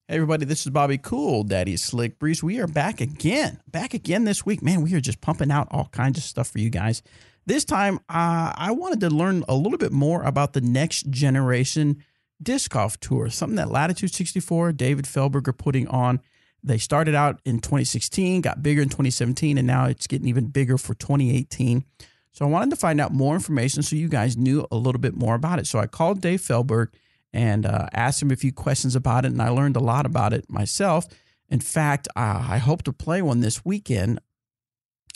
Hey everybody, this is Bobby Cool, Daddy Slick Breeze. We are back again this week. Man, we are just pumping out all kinds of stuff for you guys. This time, I wanted to learn a little bit more about the next generation disc golf tour, something that Latitude 64, David Feldberg are putting on. They started out in 2016, got bigger in 2017, and now it's getting even bigger for 2018. So I wanted to find out more information so you guys knew a little bit more about it. So I called Dave Feldberg and asked him a few questions about it, and I learned a lot about it myself. In fact, I hope to play one this weekend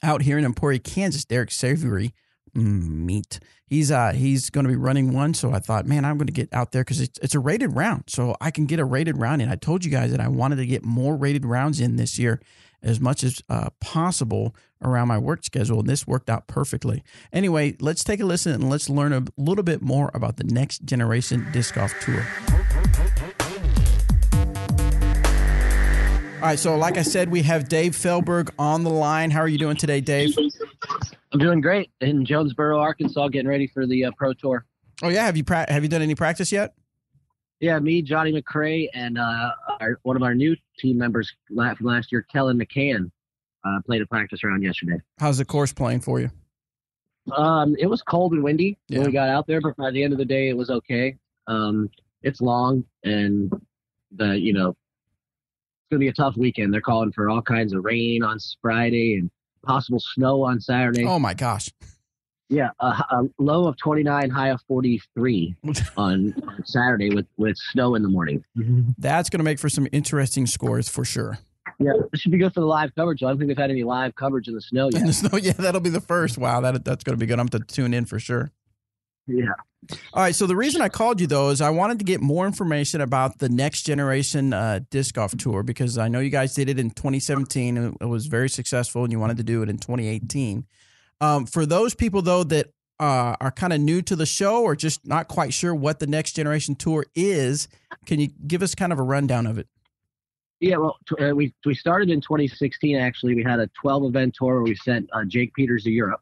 out here in Emporia, Kansas. Derek Savory, meet. He's going to be running one, so I thought, man, I'm going to get out there because it's a rated round, so I can get a rated round in. I told you guys that I wanted to get more rated rounds in this year as much as possible around my work schedule, and this worked out perfectly. Anyway, let's take a listen and let's learn a little bit more about the next generation disc golf tour. All right, so like I said, we have Dave Feldberg on the line. How are you doing today, Dave? I'm doing great in Jonesboro, Arkansas, getting ready for the Pro Tour. Oh yeah, have you done any practice yet? Yeah, me, Johnny McCrae, and one of our new team members from last year, Kellen McCann, played a practice round yesterday. How's the course playing for you? It was cold and windy when we got out there, but by the end of the day, it was okay. It's long, and it's going to be a tough weekend. They're calling for all kinds of rain on Friday and possible snow on Saturday. Oh my gosh. Yeah, a low of 29, high of 43 on Saturday with snow in the morning. That's going to make for some interesting scores for sure. Yeah, it should be good for the live coverage. I don't think we've had any live coverage in the snow yet. In the snow, yeah, that'll be the first. Wow, that's going to be good. I'm going to tune in for sure. Yeah. All right, so the reason I called you, though, is I wanted to get more information about the next generation disc golf tour because I know you guys did it in 2017 and it was very successful and you wanted to do it in 2018. For those people, though, that are kind of new to the show or just not quite sure what the next generation tour is, can you give us kind of a rundown of it? Yeah, well, we started in 2016, actually. We had a 12-event tour where we sent Jake Peters to Europe.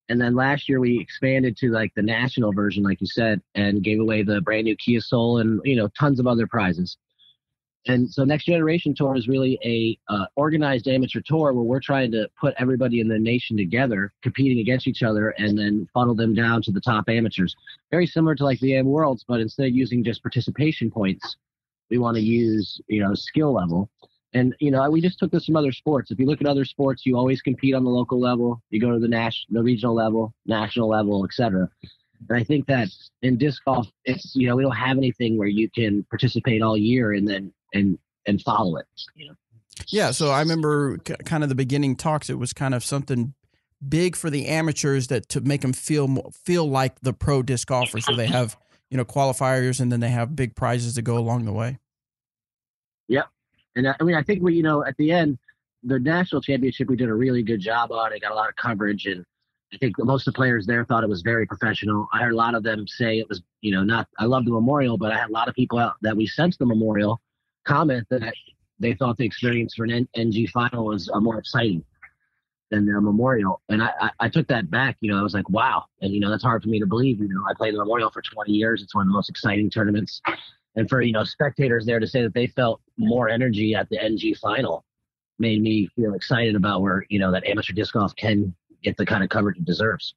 And then last year we expanded to like the national version, like you said, and gave away the brand new Kia Soul and, tons of other prizes. And so Next Generation Tour is really a organized amateur tour where we're trying to put everybody in the nation together, competing against each other, and then funnel them down to the top amateurs. Very similar to like the AM Worlds, but instead of using just participation points, we want to use, skill level. And, we just took this from other sports. If you look at other sports, you always compete on the local level. You go to the regional level, national level, et cetera. And I think that in disc golf, it's, we don't have anything where you can participate all year and then and follow it. Yeah, so I remember kind of the beginning talks. It was kind of something big for the amateurs to make them feel like the pro disc golfers. So they have qualifiers and then they have big prizes to go along the way. Yep, and I think we at the end the national championship we did a really good job on. It got a lot of coverage, and I think most of the players there thought it was very professional. I heard a lot of them say it was not. I love the memorial, but I had a lot of people out that we sent to the memorial comment that they thought the experience for an NG final was more exciting than the memorial. And I took that back, I was like, wow. And, that's hard for me to believe. I played the memorial for 20 years. It's one of the most exciting tournaments. And for, spectators there to say that they felt more energy at the NG final made me feel excited about where, that amateur disc golf can get the kind of coverage it deserves.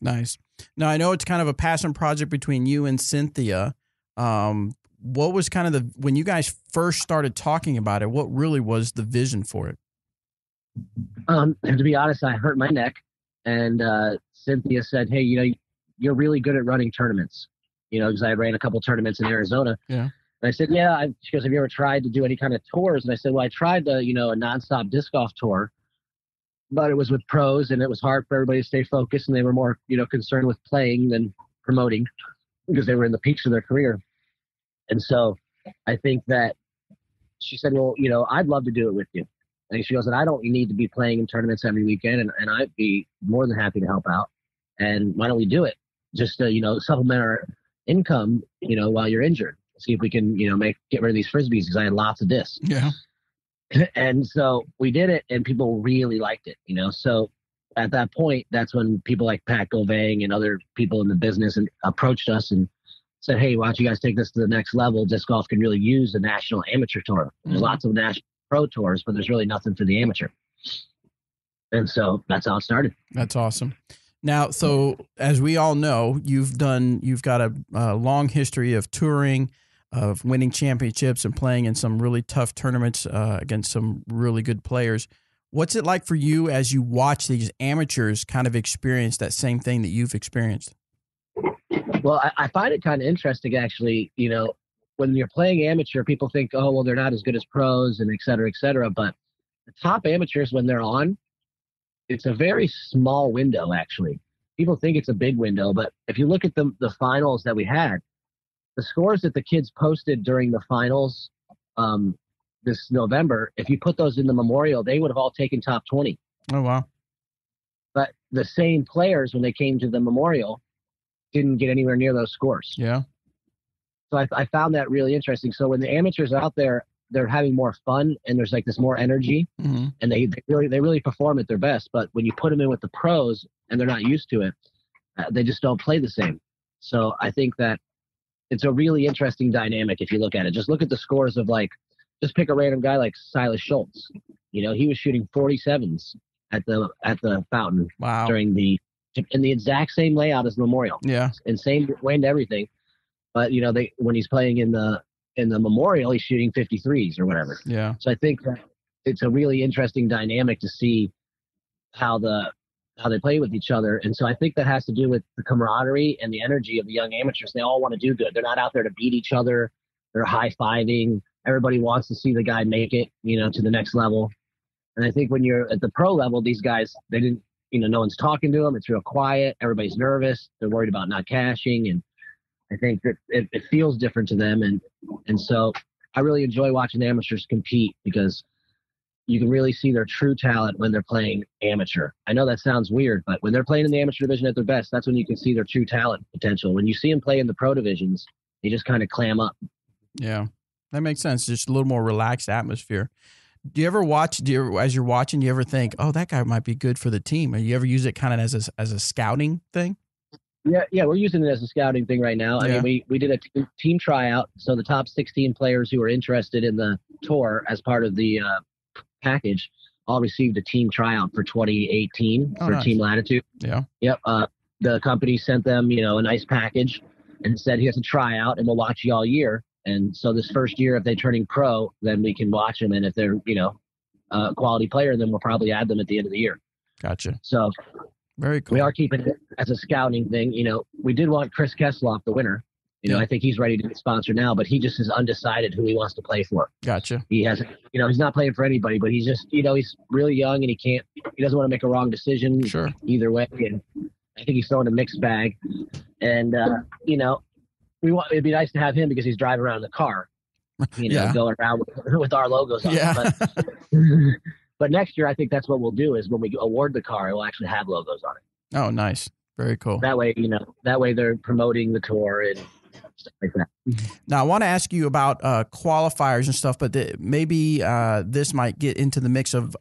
Nice. Now, I know it's kind of a passion project between you and Cynthia. What was kind of when you guys first started talking about it, what really was the vision for it? To be honest, I hurt my neck, and Cynthia said, hey, you're really good at running tournaments, because I ran a couple tournaments in Arizona. Yeah. And I said, yeah. She goes, have you ever tried to do any kind of tours? And I said, well, I tried a nonstop disc golf tour, but it was with pros, and it was hard for everybody to stay focused, and they were more, concerned with playing than promoting because they were in the peaks of their career. And so I think that she said, well, I'd love to do it with you. And she goes, and I don't need to be playing in tournaments every weekend, and I'd be more than happy to help out. And why don't we do it? Just to, supplement our income, while you're injured. See if we can, get rid of these Frisbees because I had lots of discs. Yeah. And so we did it, and people really liked it, So at that point, that's when people like Pat Govang and other people in the business approached us and said, hey, why don't you guys take this to the next level? Disc golf can really use the national amateur tour. There's lots of national pro tours, but there's really nothing for the amateur. And so that's how it started. That's awesome. Now, so as we all know, you've got a long history of touring, of winning championships and playing in some really tough tournaments against some really good players. What's it like for you as you watch these amateurs kind of experience that same thing that you've experienced? Well, I find it kind of interesting, actually. You know, when you're playing amateur, people think, oh, well, they're not as good as pros and et cetera, et cetera. But the top amateurs, when they're on, it's a very small window, actually. People think it's a big window, but if you look at the finals that we had, the scores that the kids posted during the finals this November, if you put those in the Memorial, they would have all taken top 20. Oh, wow. But the same players, when they came to the Memorial, didn't get anywhere near those scores. Yeah. So I found that really interesting. So when the amateurs are out there, they're having more fun and there's like this more energy, and they really perform at their best. But when you put them in with the pros and they're not used to it, they just don't play the same. So I think that it's a really interesting dynamic if you look at it. Just look at the scores of just pick a random guy like Silas Schultz. You know, he was shooting 47s at the fountain. Wow. in the exact same layout as the Memorial. Yeah. And same wind, everything. But you know, when he's playing in the Memorial, he's shooting 53s or whatever. Yeah. So I think that it's a really interesting dynamic to see how they play with each other. And so I think that has to do with the camaraderie and the energy of the young amateurs. They all want to do good. They're not out there to beat each other. They're high-fiving. Everybody wants to see the guy make it, you know, to the next level. And I think when you're at the pro level, these guys, they didn't, you know, no one's talking to them. It's real quiet. Everybody's nervous. They're worried about not cashing. And I think that it feels different to them. And so I really enjoy watching the amateurs compete because you can really see their true talent when they're playing amateur. I know that sounds weird, but when they're playing in the amateur division at their best, that's when you can see their true talent potential. When you see them play in the pro divisions, they just kind of clam up. Yeah, that makes sense. Just a little more relaxed atmosphere. Do you ever as you're watching, do you ever think, oh, that guy might be good for the team? Or you ever use it kind of as a scouting thing? Yeah, we're using it as a scouting thing right now. I mean, we did a team tryout. So the top 16 players who were interested in the tour as part of the package all received a team tryout for 2018 for nice. Team Latitude. Yeah. Yep. The company sent them, you know, a nice package and said, here's a tryout and we'll watch you all year. And so this first year, if they're turning pro, then we can watch them. And if they're, you know, a quality player, then we'll probably add them at the end of the year. Gotcha. So very cool. We are keeping it as a scouting thing. You know, we did want Chris Kesloff, the winner. You know, I think he's ready to get sponsored now, but he just is undecided who he wants to play for. Gotcha. He hasn't, you know, he's not playing for anybody, but he's just, you know, he's really young and he doesn't want to make a wrong decision either way. And I think he's throwing a mixed bag. And, you know, it'd be nice to have him because he's driving around in the car, you know, going around with our logos on it. But next year, I think that's what we'll do is when we award the car, it will actually have logos on it. Oh, nice. Very cool. That way, you know, they're promoting the tour and stuff like that. Now, I want to ask you about qualifiers and stuff, but maybe this might get into the mix of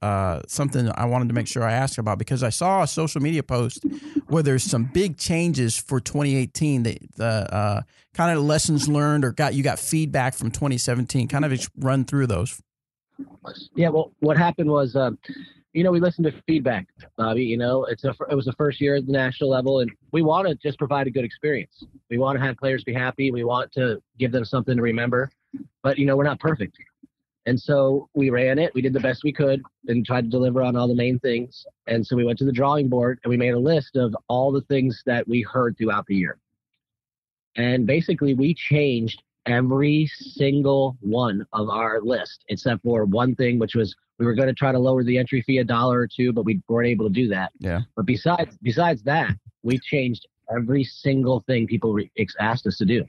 something I wanted to make sure I asked about because I saw a social media post where there's some big changes for 2018. The kind of lessons learned or you got feedback from 2017. Kind of run through those. Yeah, well, what happened was, you know, we listened to feedback, Bobby. You know, it was the first year at the national level, and we want to just provide a good experience. We want to have players be happy. We want to give them something to remember. But, you know, we're not perfect. And so we ran it. We did the best we could and tried to deliver on all the main things. And so we went to the drawing board, and we made a list of all the things that we heard throughout the year. And basically, we changed every single one of our list, except for one thing, which was we were going to try to lower the entry fee $1 or $2, but we weren't able to do that. Yeah. But besides that, we changed every single thing people asked us to do.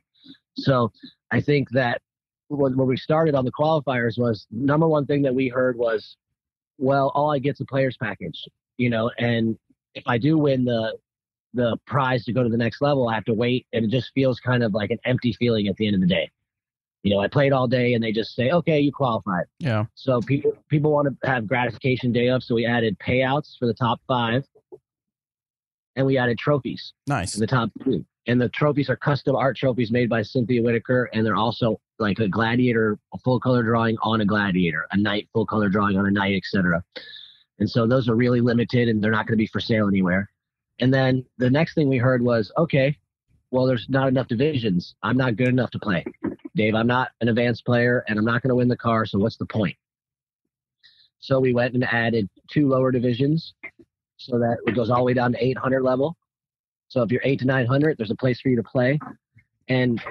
So I think that when we started on the qualifiers was number one thing that we heard was, well, all I get's a players package, you know, and if I do win the prize to go to the next level, I have to wait. And it just feels kind of like an empty feeling at the end of the day. You know, I played all day and they just say, okay, you qualified. Yeah. So people want to have gratification day of. So we added payouts for the top 5. and we added trophies Nice. in the top 2. And the trophies are custom art trophies made by Cynthia Whitaker, and they're also like a gladiator, a full color drawing on a gladiator, a knight full color drawing on a knight, etc. And so those are really limited, and they're not going to be for sale anywhere. And then the next thing we heard was, okay, well, there's not enough divisions. I'm not good enough to play. Dave, I'm not an advanced player, and I'm not going to win the car, so what's the point? So we went and added 2 lower divisions so that it goes all the way down to 800 level. So if you're 8 to 900, there's a place for you to play. And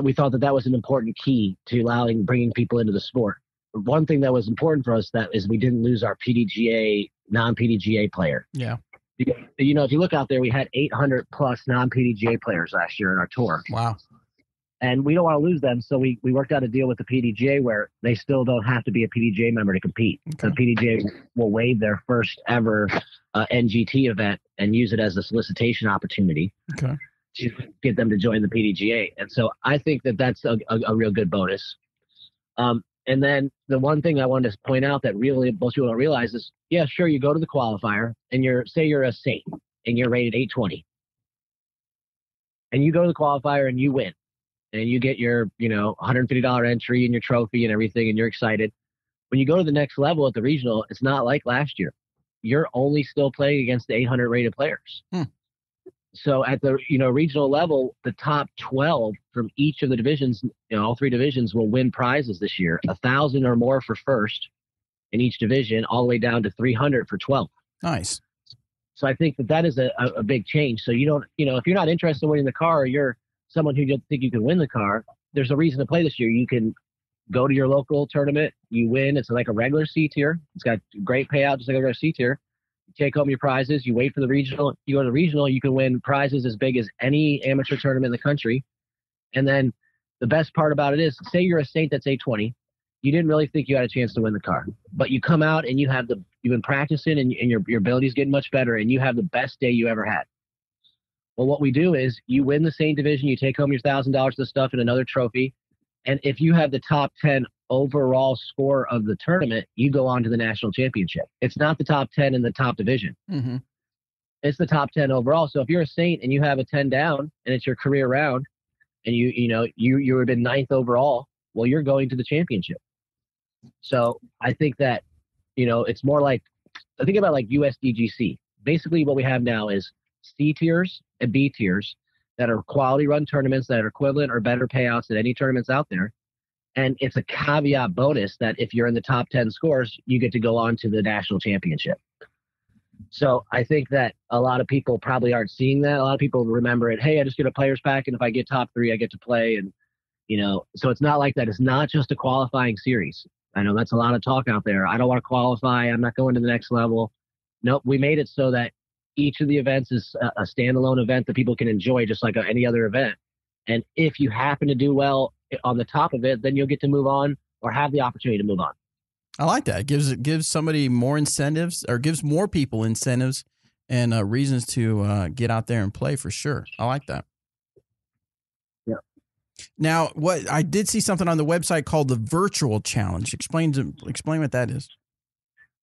we thought that that was an important key to bringing people into the sport. One thing that was important for us is we didn't lose our PDGA, non-PDGA player. Yeah. You know, if you look out there, we had 800 plus non-PDGA players last year in our tour. Wow. And we don't want to lose them, so we worked out a deal with the PDGA where they still don't have to be a PDGA member to compete. Okay. The PDGA will waive their first ever NGT event and use it as a solicitation opportunity to get them to join the PDGA. And so I think that that's a real good bonus. And then the one thing I wanted to point out that really most people don't realize is, yeah, sure, you go to the qualifier and say you're a Saint and you're rated 820. And you go to the qualifier and you win. And you get your, $150 entry and your trophy and everything, and you're excited. When you go to the next level at the regional, it's not like last year. You're only still playing against the 800 rated players. So at the regional level, the top 12 from each of the divisions, all 3 divisions will win prizes this year. 1,000 or more for first in each division, all the way down to 300 for 12. Nice. So I think that is a big change. So you don't, if you're not interested in winning the car, or you're someone who don't think you can win the car, there's a reason to play this year. You can go to your local tournament, you win. It's like a regular C tier. It's got great payout, just like a regular C tier. You take home your prizes, you wait for the regional. You go to the regional, you can win prizes as big as any amateur tournament in the country. And then the best part about it is, say you're a Saint that's 820, you didn't really think you had a chance to win the car, but you come out and you've been practicing and your ability's getting much better, and you have the best day you ever had. Well, what we do is you win the same division, you take home your $1,000 of stuff and another trophy. And if you have the top 10 overall score of the tournament, you go on to the national championship. It's not the top 10 in the top division. Mm-hmm. It's the top 10 overall. So if you're a Saint and you have a 10 down and it's your career round and you have been 9th overall, well, you're going to the championship. So I think that, it's more like, I think about like USDGC. Basically what we have now is C tiers and B tiers that are quality run tournaments that are equivalent or better payouts than any tournaments out there. And it's a caveat bonus that if you're in the top 10 scores, you get to go on to the national championship. So I think that a lot of people probably aren't seeing that. A lot of people remember it. Hey, I just get a players pack, and if I get top 3, I get to play. And, so it's not like that. It's not just a qualifying series. I know that's a lot of talk out there. I don't want to qualify. I'm not going to the next level. Nope. We made it so that each of the events is a standalone event that people can enjoy just like any other event. And if you happen to do well on the top of it, then you'll get to move on or have the opportunity to move on. I like that. It gives somebody more incentives, or gives more people incentives and reasons to get out there and play for sure. I like that. Yeah. Now, what I did see something on the website called the Virtual Challenge. Explain what that is.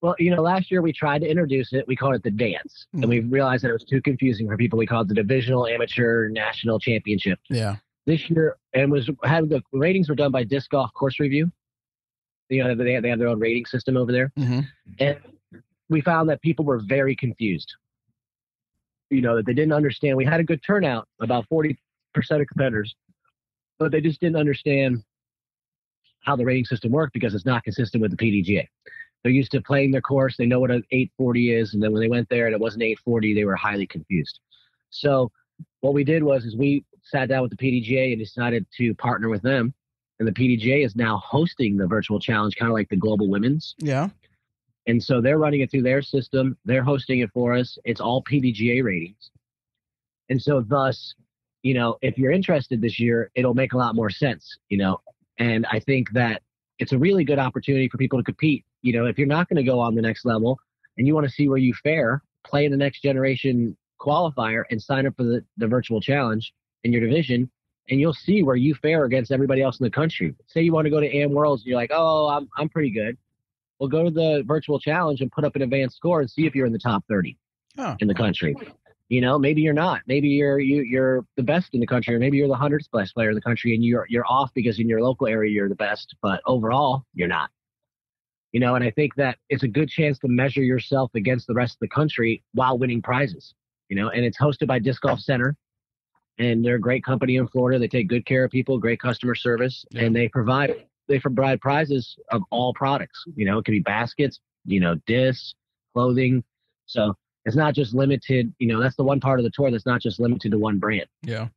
Well, last year we tried to introduce it. We called it the dance, and we realized that it was too confusing for people. We called it the Divisional Amateur National Championship. Yeah. This year, and the ratings were done by Disc Golf Course Review. They have their own rating system over there, and we found that people were very confused. That they didn't understand. We had a good turnout, about 40% of competitors, but they just didn't understand how the rating system worked because it's not consistent with the PDGA. They're used to playing their course. They know what an 840 is. And then when they went there and it wasn't 840, they were highly confused. So what we did was we sat down with the PDGA and decided to partner with them. And the PDGA is now hosting the virtual challenge, kind of like the Global Women's. Yeah. And so they're running it through their system. They're hosting it for us. It's all PDGA ratings. And so thus, if you're interested this year, it'll make a lot more sense, And I think that it's a really good opportunity for people to compete. If you're not going to go on the next level and you want to see where you fare, play in the next generation qualifier and sign up for the virtual challenge in your division, and you'll see where you fare against everybody else in the country. Say you want to go to AM Worlds and you're like, oh, I'm pretty good. Well, go to the virtual challenge and put up an advanced score and see if you're in the top 30 in the country. Maybe you're not. Maybe you're the best in the country, or maybe you're the 100th best player in the country, and you're off because in your local area you're the best, but overall you're not. And I think that it's a good chance to measure yourself against the rest of the country while winning prizes. And it's hosted by Disc Golf Center, and they're a great company in Florida. They take good care of people, great customer service, and they provide prizes of all products. It can be baskets, discs, clothing. So it's not just limited. That's the one part of the tour that's not just limited to one brand. Yeah.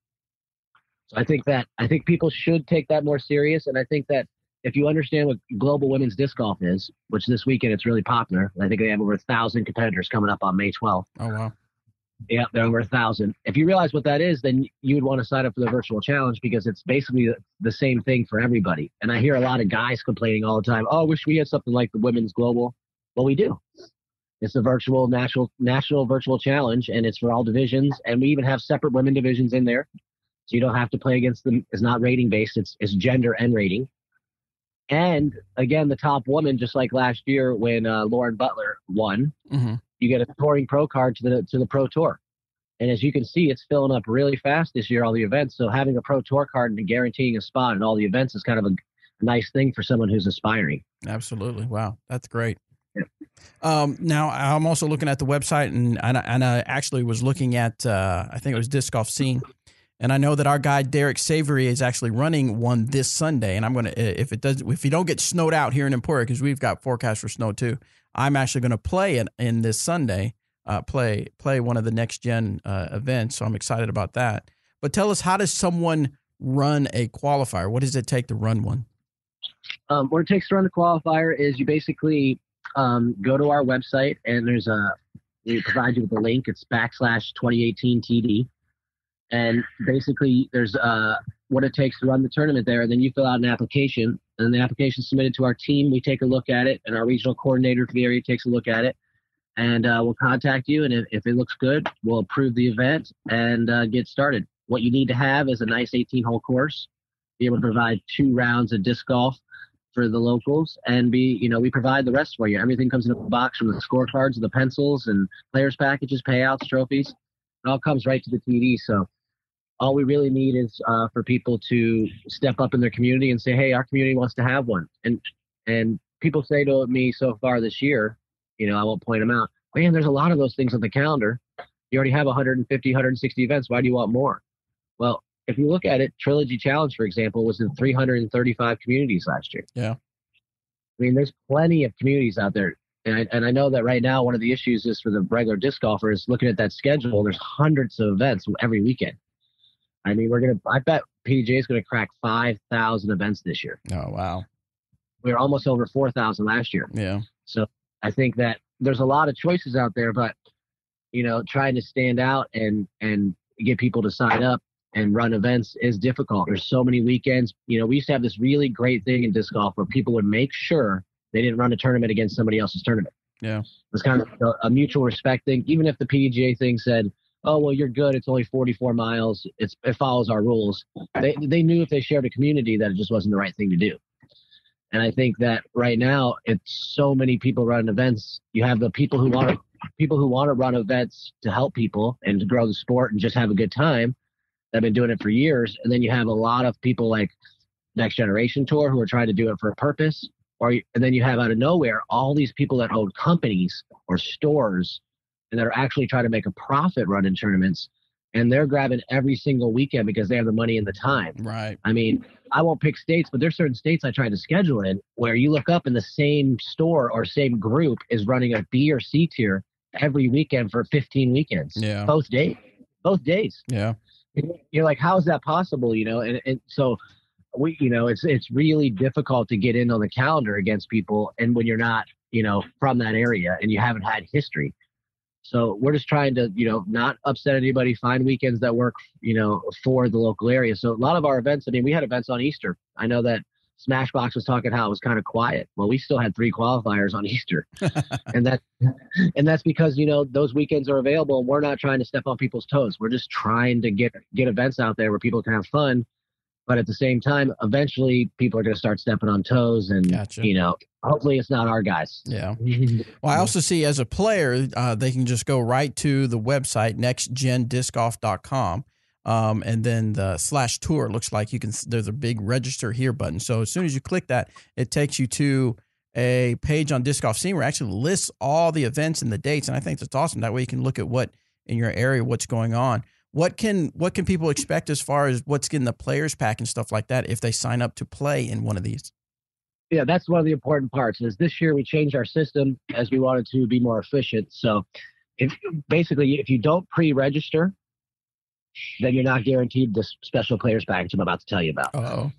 So I think people should take that more serious. And I think that if you understand what global women's disc golf is, which this weekend it's really popular. I think they have over 1,000 competitors coming up on May 12th. Oh, wow. Yeah, they're over 1,000. If you realize what that is, then you would want to sign up for the virtual challenge, because it's basically the same thing for everybody. And I hear a lot of guys complaining all the time, oh, I wish we had something like the women's global. Well, we do. It's a virtual national virtual challenge, and it's for all divisions. And we even have separate women divisions in there. So you don't have to play against them. It's not rating based. It's gender and rating. And again, the top woman, just like last year when Lauren Butler won, you get a touring pro card to the pro tour. And as you can see, it's filling up really fast this year, all the events. So having a pro tour card and guaranteeing a spot in all the events is kind of a nice thing for someone who's aspiring. Absolutely. Wow. That's great. Yeah. Now I'm also looking at the website, and I actually was looking at, I think it was Disc Golf Scene. And I know that our guy Derek Savory is actually running one this Sunday, and I'm gonna if you don't get snowed out here in Emporia, because we've got forecast for snow too, I'm actually going to play it in this Sunday, play one of the next gen events. So I'm excited about that. But tell us, how does someone run a qualifier? What does it take to run one? What it takes to run the qualifier is you basically go to our website, and we provide you with a link. It's /2018TD. And basically, there's what it takes to run the tournament there. And then you fill out an application, and the application is submitted to our team. We take a look at it, and our regional coordinator for the area takes a look at it. And we'll contact you. And if it looks good, we'll approve the event and get started. What you need to have is a nice 18-hole course, be able to provide 2 rounds of disc golf for the locals, and we provide the rest for you. Everything comes in a box, from the scorecards, the pencils, and players packages, payouts, trophies. It all comes right to the TD. So all we really need is for people to step up in their community and say, hey, our community wants to have one. And people say to me so far this year, I won't point them out, man, there's a lot of those things on the calendar. You already have 150, 160 events. Why do you want more? Well, if you look at it, Trilogy Challenge, for example, was in 335 communities last year. Yeah. I mean, there's plenty of communities out there. And I know that right now, one of the issues is for the regular disc golfer is looking at that schedule. There's hundreds of events every weekend. I mean, I bet PDJ is going to crack 5,000 events this year. Oh, wow. We were almost over 4,000 last year. Yeah. So I think that there's a lot of choices out there, but, trying to stand out and get people to sign up and run events is difficult. There's so many weekends. We used to have this really great thing in disc golf where people would make sure they didn't run a tournament against somebody else's tournament. Yeah. It was kind of a mutual respect thing. Even if the PDGA thing said, oh, well, you're good, it's only 44 miles, it follows our rules. They knew if they shared a community that it just wasn't the right thing to do. And I think that right now, it's so many people running events. You have the people who want to run events to help people and to grow the sport and just have a good time. They've been doing it for years. And then you have a lot of people like Next Generation Tour who are trying to do it for a purpose. And then you have out of nowhere all these people that own companies or stores and that are actually trying to make a profit running tournaments. And they're grabbing every single weekend because they have the money and the time. Right. I mean, I won't pick states, but there's certain states I tried to schedule in where you look up and the same store or same group is running a B or C tier every weekend for 15 weekends. Yeah. Both days. Yeah. You're like, how is that possible? And so it's really difficult to get in on the calendar against people. And when you're not, from that area and you haven't had history. So we're just trying to, not upset anybody, find weekends that work, for the local area. So a lot of our events, we had events on Easter. I know that Smashbox was talking how it was kind of quiet. Well, we still had 3 qualifiers on Easter. and that's because, those weekends are available and we're not trying to step on people's toes. We're just trying to get events out there where people can have fun. But at the same time, eventually people are going to start stepping on toes, and Gotcha. hopefully it's not our guys. Yeah. Well, I also see as a player, they can just go right to the website nextgendiscgolf.com. And then the /tour looks like there's a big register here button. So as soon as you click that, it takes you to a page on Disc Golf Scene where it actually lists all the events and the dates. And I think that's awesome. That way you can look at what in your area, what's going on. What can people expect as far as what's getting the players pack and stuff like that if they sign up to play in one of these? Yeah, that's one of the important parts. Is this year we changed our system as we wanted to be more efficient. So if you don't pre-register, then you're not guaranteed this special players package I'm about to tell you about. Uh-oh.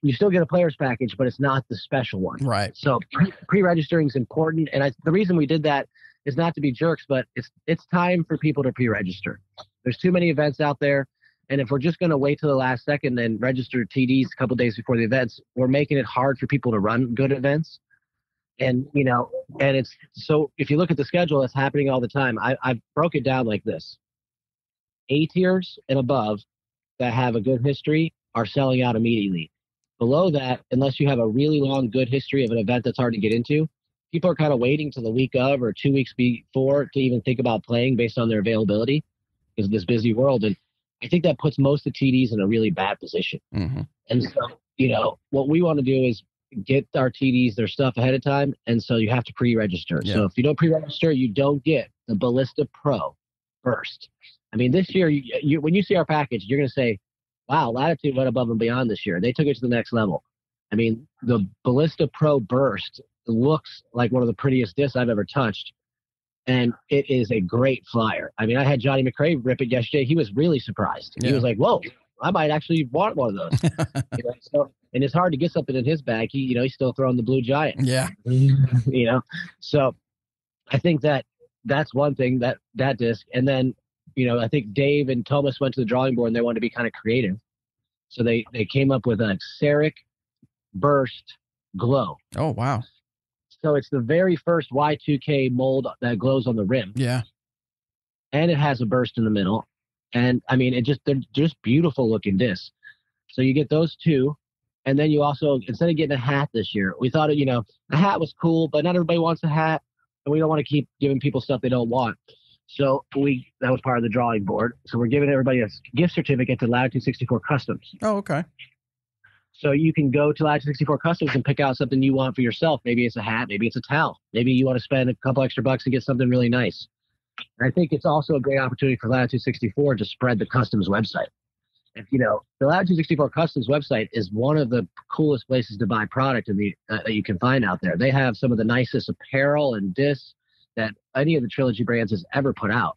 You still get a players package, but it's not the special one. Right. So pre-registering is important. And the reason we did that is not to be jerks, but it's time for people to pre-register. There's too many events out there. And if we're just going to wait till the last second and register TDs a couple days before the events, we're making it hard for people to run good events. And, and it's so if you look at the schedule, it's happening all the time. I've broke it down like this. A tiers and above that have a good history are selling out immediately. Below that, unless you have a really long, good history of an event that's hard to get into, people are kind of waiting till the week of or 2 weeks before to even think about playing based on their availability because of this busy world. And I think that puts most of TDs in a really bad position. Mm-hmm. And so, what we want to do is get our TDs, their stuff ahead of time. And so you have to pre-register. Yeah. So if you don't pre-register, you don't get the Ballista Pro Burst. I mean, this year, you when you see our package, you're going to say, wow, Latitude went above and beyond this year. They took it to the next level. I mean, the Ballista Pro Burst looks like one of the prettiest discs I've ever touched. And it is a great flyer. I mean, I had Johnny McRae rip it yesterday. He was really surprised. Yeah. He was like, whoa, I might actually want one of those. And it's hard to get something in his bag. He's still throwing the Blue Giant. Yeah. So I think that's one thing, that disc. And then, I think Dave and Thomas went to the drawing board and they wanted to be kind of creative. So they came up with an Xeric Burst Glow. Oh, wow. So it's the very first Y2K mold that glows on the rim. Yeah. And it has a burst in the middle. And I mean, they're just beautiful looking discs. So you get those two. And then you also, instead of getting a hat this year, we thought, a hat was cool, but not everybody wants a hat. And we don't want to keep giving people stuff they don't want. So that was part of the drawing board. So we're giving everybody a gift certificate to Latitude 64 Customs. Oh, okay. So you can go to Latitude 64 Customs and pick out something you want for yourself. Maybe it's a hat. Maybe it's a towel. Maybe you want to spend a couple extra bucks and get something really nice. And I think it's also a great opportunity for Latitude 64 to spread the Customs website. And, the Latitude 64 Customs website is one of the coolest places to buy product that you can find out there. They have some of the nicest apparel and discs that any of the Trilogy brands has ever put out.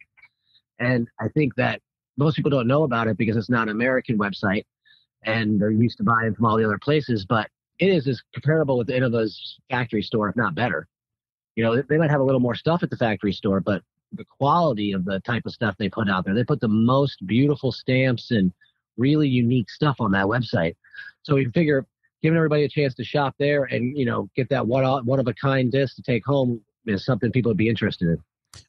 And I think that most people don't know about it because it's not an American website and they're used to buying from all the other places, but it is as comparable with the Innova's factory store, if not better. They might have a little more stuff at the factory store, but the quality of the type of stuff they put out there, they put the most beautiful stamps and really unique stuff on that website. So we figure giving everybody a chance to shop there and, get that one of a kind disc to take home is something people would be interested in.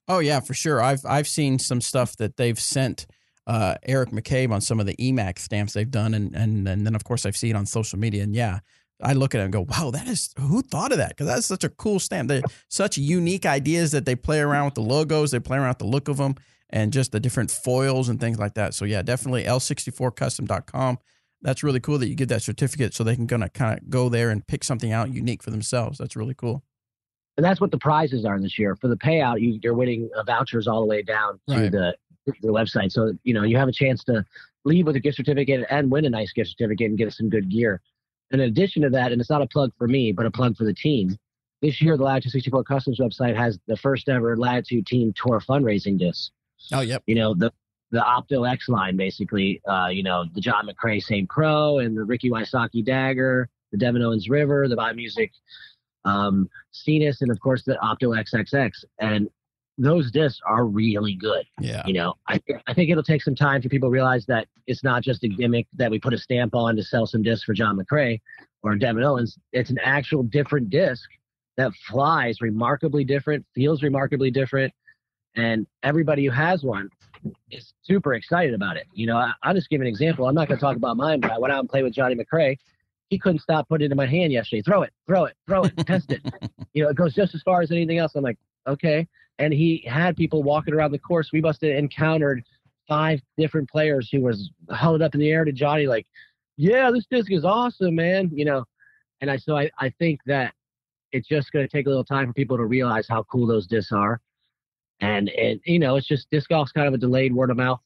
Oh yeah, for sure. I've seen some stuff that they've sent Eric McCabe on some of the EMAC stamps they've done. And then of course I've seen it on social media, and yeah, I look at it and go, wow, who thought of that? Cause that's such a cool stamp. They're such unique ideas that they play around with the logos. They play around with the look of them and just the different foils and things like that. So yeah, definitely L64custom.com. That's really cool that you get that certificate so they can kind of go there and pick something out unique for themselves. That's really cool. And that's what the prizes are this year. For the payout, you're winning vouchers all the way down to the website. So, you have a chance to leave with a gift certificate and win a nice gift certificate and get some good gear. And in addition to that, and it's not a plug for me, but a plug for the team, this year the Latitude 64 Customs website has the first ever Latitude Team Tour fundraising disc. Oh, yep. The Opto X line, basically, the John McRae St. Croix and the Ricky Wysocki Dagger, the Devin Owens River, the By Music Cetus, and of course the Opto XXX. And those discs are really good. Yeah. I think it'll take some time for people to realize that it's not just a gimmick that we put a stamp on to sell some discs for John McRae or Devin Owens. It's an actual different disc that flies remarkably different, feels remarkably different. And everybody who has one is super excited about it. I'll just give an example. I'm not going to talk about mine, but I went out and played with Johnny McRae. He couldn't stop putting it in my hand yesterday. Throw it, test it. It goes just as far as anything else. I'm like, okay. And he had people walking around the course. We must have encountered 5 different players who was held up in the air to Johnny like, yeah, this disc is awesome, man. And I think that it's just going to take a little time for people to realize how cool those discs are. And it's just disc golf's kind of a delayed word of mouth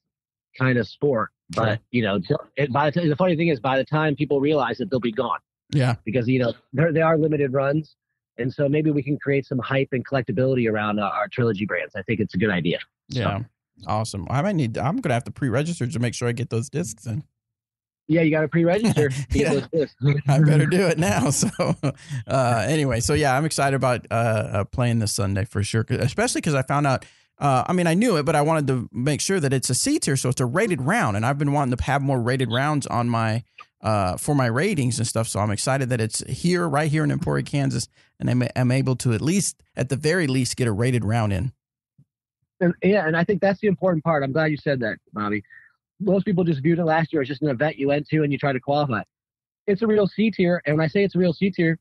kind of sport. But, the funny thing is, by the time people realize it, they'll be gone. Yeah. Because, they are limited runs. And so maybe we can create some hype and collectability around our Trilogy brands. I think it's a good idea. Yeah. So. Awesome. I'm going to have to pre-register to make sure I get those discs in. Yeah, you got to pre-register. Yeah. I better do it now. So anyway, I'm excited about playing this Sunday for sure, especially because I found out, I knew it, but I wanted to make sure that it's a C tier, so it's a rated round, and I've been wanting to have more rated rounds on my for my ratings and stuff. So I'm excited that it's right here in Emporia, Kansas, and I'm able to at the very least, get a rated round in. And I think that's the important part. I'm glad you said that, Bobby. Most people just viewed it last year as just an event you went to and you tried to qualify. It's a real C tier, and when I say it's a real C tier,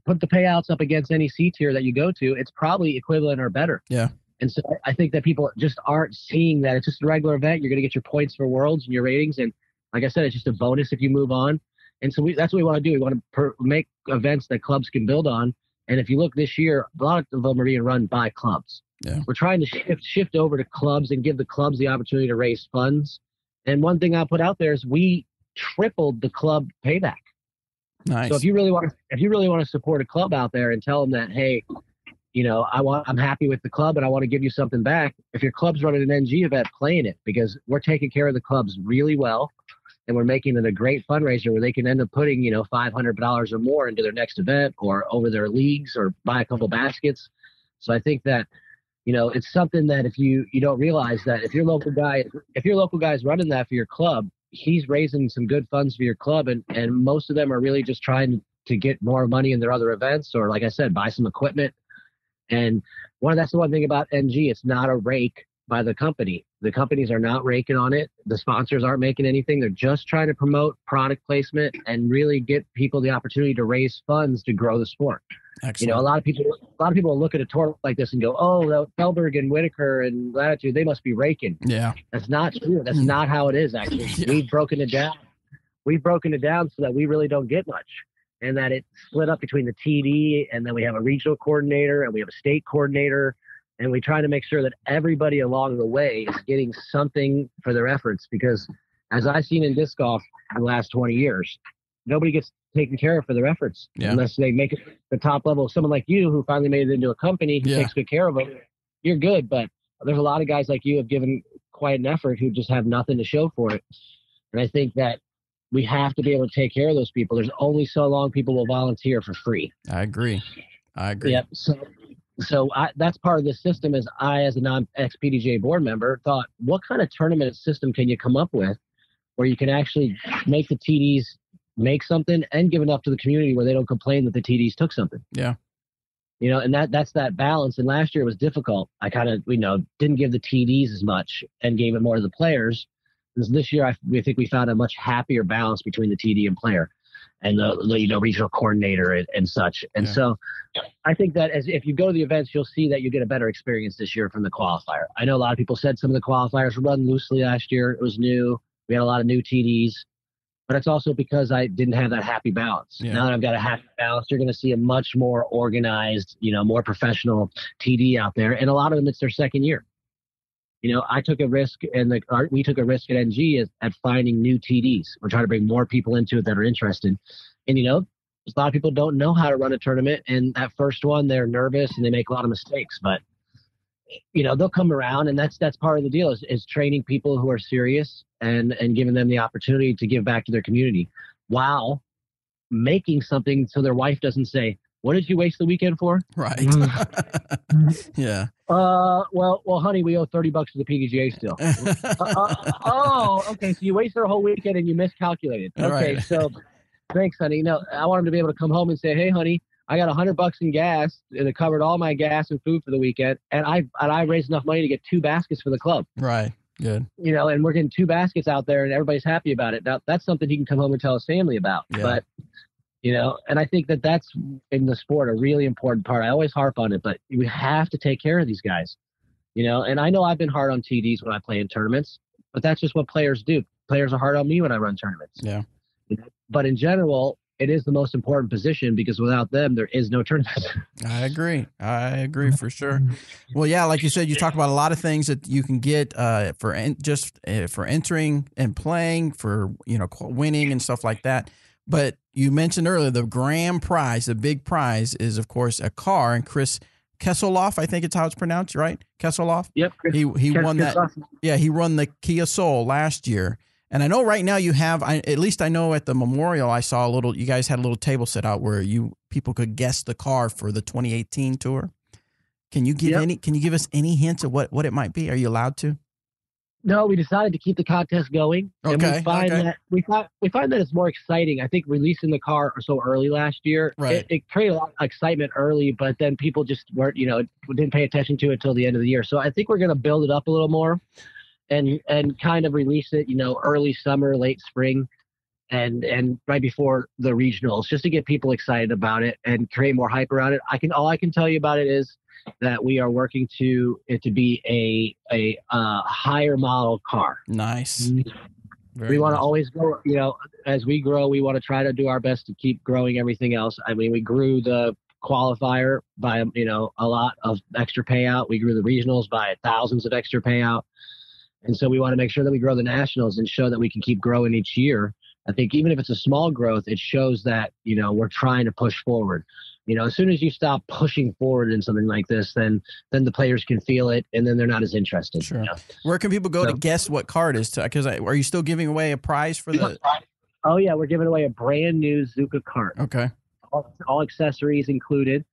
put the payouts up against any C tier that you go to, it's probably equivalent or better. Yeah. And so I think that people just aren't seeing that it's just a regular event. You're going to get your points for Worlds and your ratings. And like I said, it's just a bonus if you move on. And so that's what we want to do. We want to make events that clubs can build on. And if you look this year, a lot of them are being run by clubs. Yeah. We're trying to shift over to clubs and give the clubs the opportunity to raise funds. And one thing I'll put out there is we tripled the club payback. Nice. So if you really want to support a club out there and tell them that, hey, I'm happy with the club and I want to give you something back. If your club's running an NG event, play in it, because we're taking care of the clubs really well. And we're making it a great fundraiser where they can end up putting, $500 or more into their next event or over their leagues or buy a couple baskets. So I think that, it's something that if you don't realize that if your local guy is running that for your club, he's raising some good funds for your club. And most of them are really just trying to get more money in their other events, or like I said, buy some equipment. And that's the one thing about NG. It's not a rake by the company. The companies are not raking on it. The sponsors aren't making anything. They're just trying to promote product placement and really get people the opportunity to raise funds to grow the sport. Excellent. A lot of people will look at a tournament like this and go, "Oh, Feldberg and Whitaker and Latitude, they must be raking." Yeah, that's not true. That's not how it is. Actually, yeah. We've broken it down. So that we really don't get much, and that it's split up between the TD, and then we have a regional coordinator, and we have a state coordinator, and we try to make sure that everybody along the way is getting something for their efforts. Because, as I've seen in disc golf in the last 20 years, nobody gets taken care of for their efforts unless they make it the top level. Someone like you who finally made it into a company who takes good care of them, you're good. But there's a lot of guys like you have given quite an effort who just have nothing to show for it. And I think that we have to be able to take care of those people. There's only so long people will volunteer for free. I agree. Yep. So that's part of the system. Is I, as a non-ex-PDGA board member, thought, what kind of tournament system can you come up with where you can actually make the TDs make something and give enough to the community where they don't complain that the TDs took something. Yeah. And that's that balance. And last year it was difficult. I kind of, didn't give the TDs as much and gave it more to the players. And this year, we think we found a much happier balance between the TD and player and the regional coordinator and such. And so I think that if you go to the events, you'll see that you get a better experience this year from the qualifier. I know a lot of people said some of the qualifiers were run loosely last year. It was new. We had a lot of new TDs. But it's also because I didn't have that happy balance. Yeah. Now that I've got a happy balance, you're going to see a much more organized, more professional TD out there. And a lot of them, it's their second year. I took a risk, and we took a risk at NG at finding new TDs. We're trying to bring more people into it that are interested. And, a lot of people don't know how to run a tournament. And that first one, they're nervous and they make a lot of mistakes. But, they'll come around, and that's part of the deal is training people who are serious and giving them the opportunity to give back to their community while making something so their wife doesn't say, "What did you waste the weekend for?" Right. Yeah. Well, honey, we owe $30 to the PDGA still. Oh, okay. So you wasted a whole weekend and you miscalculated. Okay. Right. So thanks, honey. I want them to be able to come home and say, "Hey, honey, I got $100 in gas, and it covered all my gas and food for the weekend. And I raised enough money to get 2 baskets for the club. Right. Good. You know, and we're getting 2 baskets out there, and everybody's happy about it. Now, that's something he can come home and tell his family about. Yeah. But, you know, and I think that that's in the sport a really important part. I always harp on it, but we have to take care of these guys. You know, and I know I've been hard on TDs when I play in tournaments, but that's just what players do. Players are hard on me when I run tournaments. Yeah. But in general, it is the most important position because without them, there is no tournament. I agree for sure. Well, yeah, like you said, you talk about a lot of things that you can get for entering and playing, for, you know, winning and stuff like that. But you mentioned earlier the grand prize, the big prize is, of course, a car. And Chris Kesselhoff, I think it's how it's pronounced, right? Kesselhoff? Yep. He won that. Yeah, he won the Kia Soul last year. And I know right now you have, at least I know at the Memorial, I saw you guys had a little table set out where people could guess the car for the 2018 tour. Can you give us any hints of what it might be? Are you allowed to? No, we decided to keep the contest going. And Okay. we find that it's more exciting. I think releasing the car so early last year, right, it created a lot of excitement early, but then people just weren't, you know, didn't pay attention to it until the end of the year. So I think we're going to build it up a little more. And kind of release it, you know, early summer, late spring, and right before the regionals, just to get people excited about it and create more hype around it. All I can tell you about it is that we are working to it to be a higher model car. Nice. We want to always go, you know, as we grow, we want to try to do our best to keep growing everything else. I mean, we grew the qualifier by, you know, a lot of extra payout. We grew the regionals by thousands of extra payout. And so we want to make sure that we grow the nationals and show that we can keep growing each year. I think even if it's a small growth, it shows that, you know, we're trying to push forward. You know, as soon as you stop pushing forward in something like this, then the players can feel it, and then they're not as interested. Sure. You know? Where can people go to guess what car it is? Because are you still giving away a prize for the? Oh yeah, we're giving away a brand new Zuka cart. Okay. All accessories included.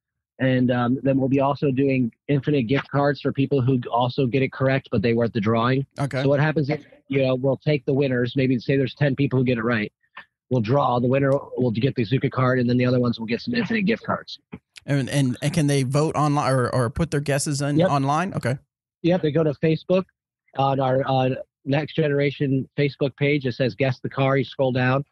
And then we'll be also doing infinite gift cards for people who also get it correct, but they weren't the drawing. Okay. So what happens is, you know, we'll take the winners, maybe say there's 10 people who get it right. We'll draw. The winner will get the Zuka card, and then the other ones will get some infinite gift cards. And can they vote online or put their guesses in online? Okay. Yep, they go to Facebook on our Next Generation Facebook page. It says Guess the Car. You scroll down.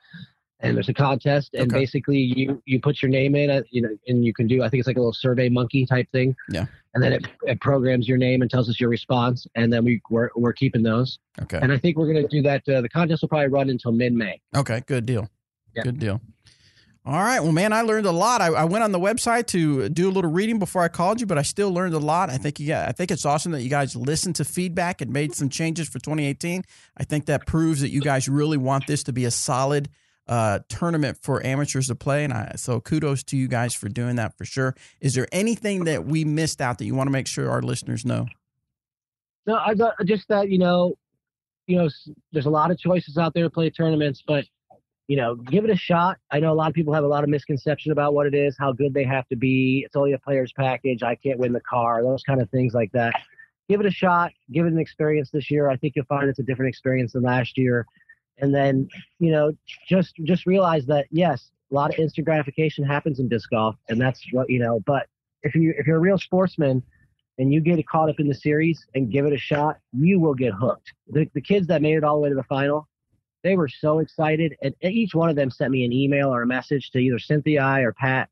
And there's a contest, and basically you put your name in, you know, and you can do, I think it's like a little Survey Monkey type thing. Yeah. And then it programs your name and tells us your response, and then we're keeping those. Okay. And I think we're going to do that. The contest will probably run until mid-May. Okay. Good deal. Yeah. Good deal. All right. Well, man, I learned a lot. I went on the website to do a little reading before I called you, but I still learned a lot. I think it's awesome that you guys listened to feedback and made some changes for 2018. I think that proves that you guys really want this to be a solid tournament for amateurs to play, and so kudos to you guys for doing that for sure. Is there anything that we missed out that you want to make sure our listeners know? No, I got just that, you know, there's a lot of choices out there to play tournaments, but you know, give it a shot. I know a lot of people have a lot of misconception about what it is, how good they have to be. It's only a player's package. I can't win the car. Those kind of things like that. Give it a shot. Give it an experience this year. I think you'll find it's a different experience than last year. And then, you know, just realize that, yes, a lot of instant gratification happens in disc golf, and that's what, you know, but if you're a real sportsman and you get caught up in the series and give it a shot, you will get hooked. The kids that made it all the way to the final, they were so excited, and each one of them sent me an email or a message to either Cynthia or Pat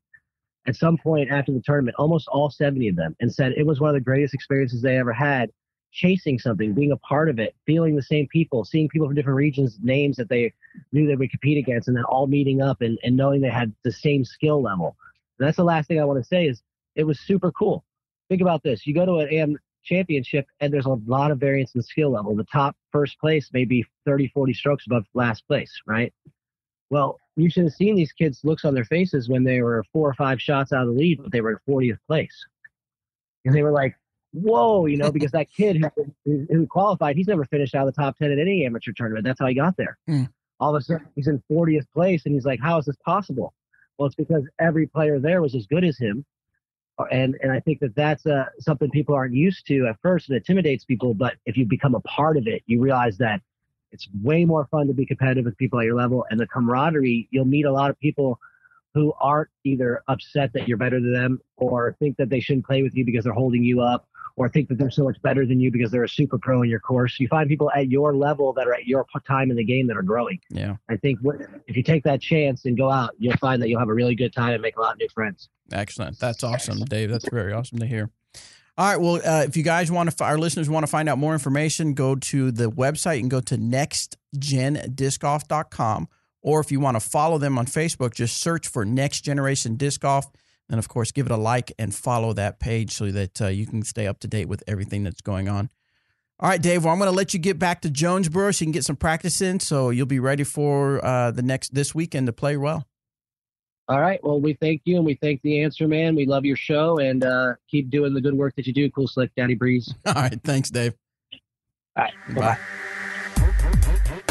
at some point after the tournament, almost all 70 of them, and said it was one of the greatest experiences they ever had. Chasing something, being a part of it, feeling the same people, seeing people from different regions, names that they knew they would compete against, and then all meeting up and knowing they had the same skill level. And that's the last thing I want to say is it was super cool. Think about this. You go to an AM championship, and there's a lot of variance in skill level. The top first place may be 30, 40 strokes above last place, right? Well, you should have seen these kids' looks on their faces when they were 4 or 5 shots out of the lead, but they were in 40th place. And they were like, whoa, you know, because that kid who qualified, he's never finished out of the top 10 at any amateur tournament. That's how he got there. All of a sudden, he's in 40th place, and he's like, how is this possible? Well, it's because every player there was as good as him. And I think that's something people aren't used to at first. It intimidates people, but if you become a part of it, you realize that it's way more fun to be competitive with people at your level. And the camaraderie, you'll meet a lot of people who aren't either upset that you're better than them or think that they shouldn't play with you because they're holding you up or think that they're so much better than you because they're a super pro in your course. You find people at your level that are at your time in the game that are growing. Yeah. I think if you take that chance and go out, you'll find that you'll have a really good time and make a lot of new friends. Excellent. That's awesome, Dave. That's very awesome to hear. All right. Well, if you guys want to, our listeners want to find out more information, go to the website and go to nextgendiscgolf.com. Or if you want to follow them on Facebook, just search for Next Generation Disc Golf. And of course, give it a like and follow that page so that you can stay up to date with everything that's going on. All right, Dave, well, I'm going to let you get back to Jonesboro so you can get some practice in so you'll be ready for this weekend to play well. All right. Well, we thank you and we thank the Answer Man. We love your show and keep doing the good work that you do. Cool Slick, Daddy Breeze. All right. Thanks, Dave. All right. Bye. Bye-bye.